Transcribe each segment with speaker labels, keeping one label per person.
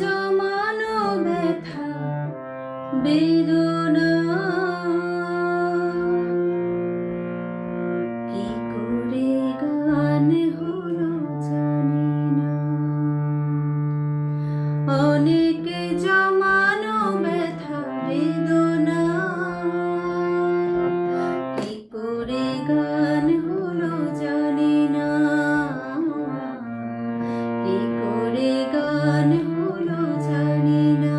Speaker 1: জমানো ব্যথা বেদনা কি করে গান হলো জানি না। অনেক জমানো ব্যথা বেদনা কি করে গান হলো জানি না। কি করে গান হলো জানি না।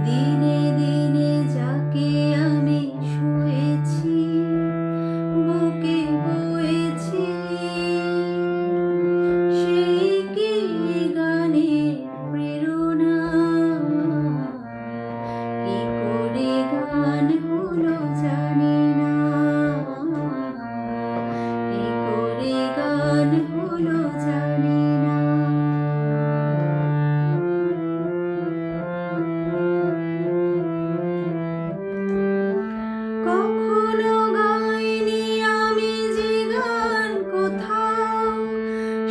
Speaker 1: দিনে দিনে যাকে আমি শুয়েছি বুকে বয়েছি সেই কি গানের প্রেরণা। কি করে গান হলো জানি না। কি করে গান হলো জানি না। কখনো গাইনি আমি যে গান কোথাও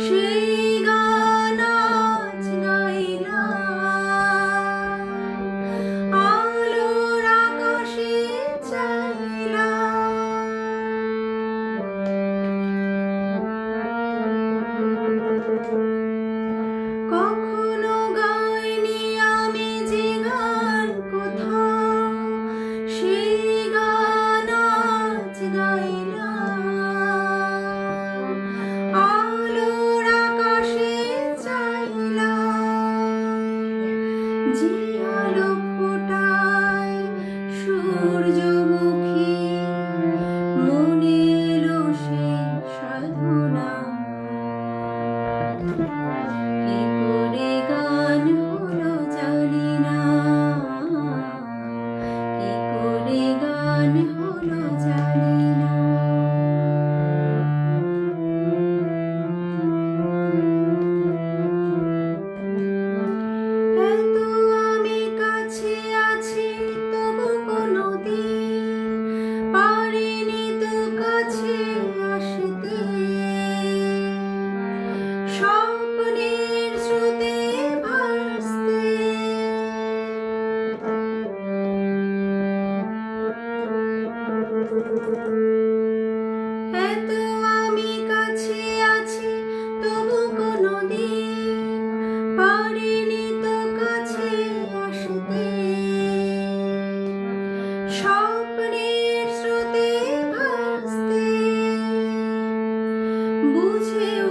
Speaker 1: সেই গান আজ গাইলাম। আলোর আকাশে চাইলাম। কখনো গাইনি আমি যে গান কোথাও সেই গান আজ গাইলাম। আলোর আকাশে চাইলাম। যে আলো ফোটায় সূর্যমুখী মনে এলো সেই সাধনা। কি করে গান হলো জানি না। কি করে গান হলো জানি না। এত আমি কাছে আছি তবু কোনোদিন পারিনি তো কাছে আসতে। স্বপ্নের স্রোতে ভাসতে। এত আমি কাছে আছি তবু কোনোদিন পারিনি তো কাছে আসতে। স্বপ্নের স্রোতে ভাসতে। বুঝেও